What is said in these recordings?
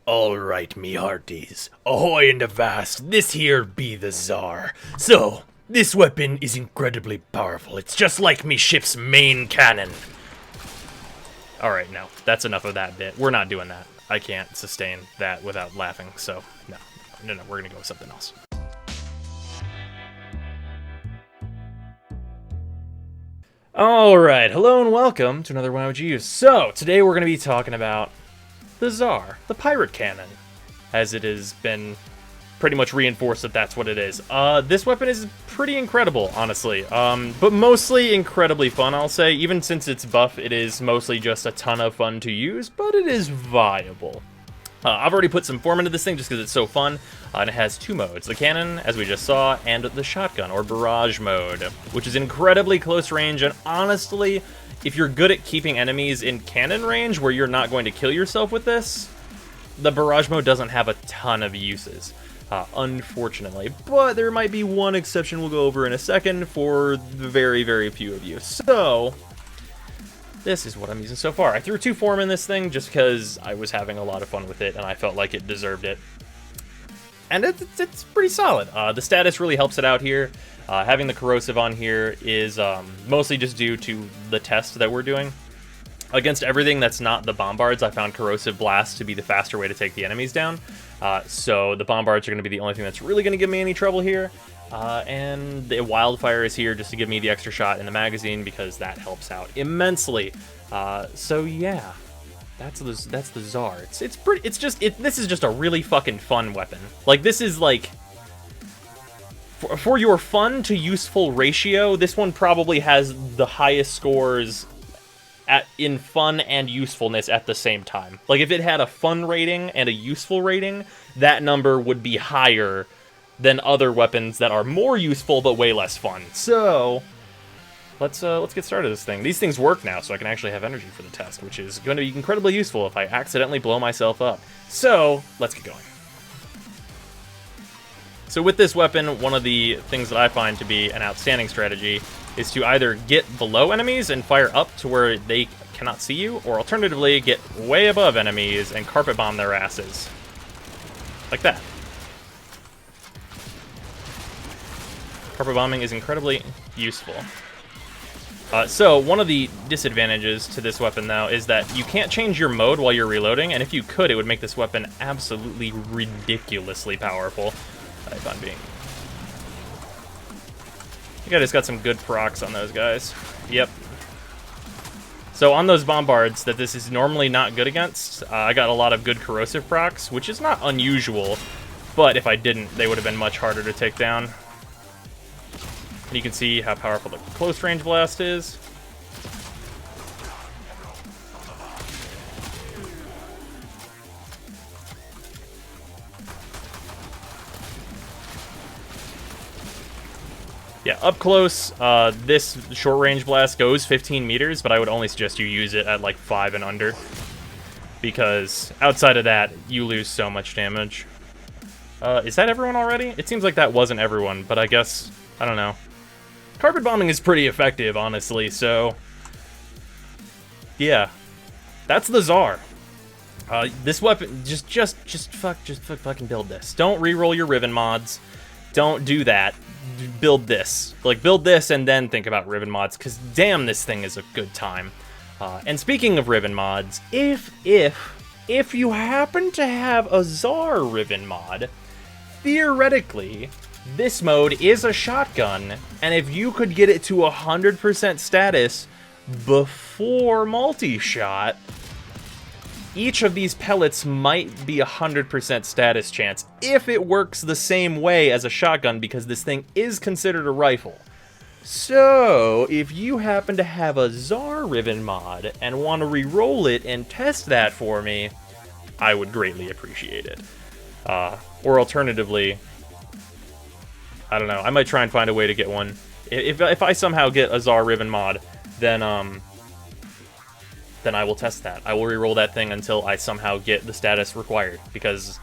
Alright, me hearties. Ahoy in the vast, this here be the Zarr. So, this weapon is incredibly powerful. It's just like me ship's main cannon. Alright, no, that's enough of that bit. We're not doing that. I can't sustain that without laughing, so no, we're gonna go with something else. Alright, hello and welcome to another Why Would You Use. So, today we're gonna be talking about the Zarr, the pirate cannon, as it has been pretty much reinforced that that's what it is. This weapon is pretty incredible, honestly, but mostly incredibly fun, I'll say. Even since it's buff, it is mostly just a ton of fun to use, but it is viable. I've already put some form into this thing just because it's so fun, and it has two modes, the cannon, as we just saw, and the shotgun, or barrage mode, which is incredibly close range, and honestly, if you're good at keeping enemies in cannon range where you're not going to kill yourself with this, the barrage mode doesn't have a ton of uses, unfortunately. But there might be one exception we'll go over in a second for the very, very few of you. So, this is what I'm using so far. I threw two form in this thing just because I was having a lot of fun with it and I felt like it deserved it. And it's pretty solid. The status really helps it out here. Having the corrosive on here is mostly just due to the test that we're doing. Against everything that's not the bombards, I found corrosive blast to be the faster way to take the enemies down. So the bombards are going to be the only thing that's really going to give me any trouble here. And the wildfire is here just to give me the extra shot in the magazine because that helps out immensely. So yeah, that's the Zarr. This is just a really fucking fun weapon. Like, this is like, for your fun to useful ratio, this one probably has the highest scores in fun and usefulness at the same time. Like, if it had a fun rating and a useful rating, that number would be higher than other weapons that are more useful but way less fun. So, let's get started with this thing. These things work now, so I can actually have energy for the test, which is going to be incredibly useful if I accidentally blow myself up. So, let's get going. So with this weapon, one of the things that I find to be an outstanding strategy is to either get below enemies and fire up to where they cannot see you, or alternatively, get way above enemies and carpet bomb their asses. Like that. Carpet bombing is incredibly useful. So one of the disadvantages to this weapon, though, is that you can't change your mode while you're reloading, and if you could, it would make this weapon absolutely ridiculously powerful. If I'm being... I think I just got some good procs on those guys. Yep. So on those bombards that this is normally not good against, I got a lot of good corrosive procs, which is not unusual, but if I didn't, they would have been much harder to take down. And you can see how powerful the close range blast is. Yeah, up close, this short-range blast goes 15 meters, but I would only suggest you use it at, like, 5 and under. Because outside of that, you lose so much damage. Is that everyone already? It seems like that wasn't everyone, but I guess, I don't know. Carpet bombing is pretty effective, honestly, so... yeah. That's the Zarr. This weapon, just fucking build this. Don't reroll your Riven mods. Don't do that. Build this. Like, build this and then think about Riven mods, because damn, this thing is a good time. And speaking of Riven mods, if you happen to have a Zarr Riven mod, theoretically, this mode is a shotgun, and if you could get it to 100% status before multi-shot, each of these pellets might be 100% status chance if it works the same way as a shotgun, because this thing is considered a rifle. So, if you happen to have a Zarr Riven mod and want to re-roll it and test that for me, I would greatly appreciate it. Or alternatively, I don't know, I might try and find a way to get one. If I somehow get a Zarr Riven mod, then I will test that. I will re-roll that thing until I somehow get the status required, because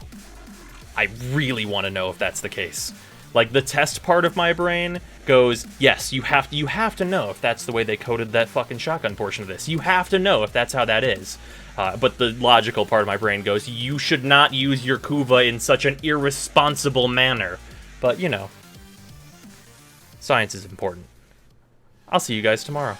I really want to know if that's the case. Like, the test part of my brain goes, yes, you have to know if that's the way they coded that fucking shotgun portion of this. You have to know if that's how that is. But the logical part of my brain goes, you should not use your Kuva in such an irresponsible manner. But, you know, science is important. I'll see you guys tomorrow.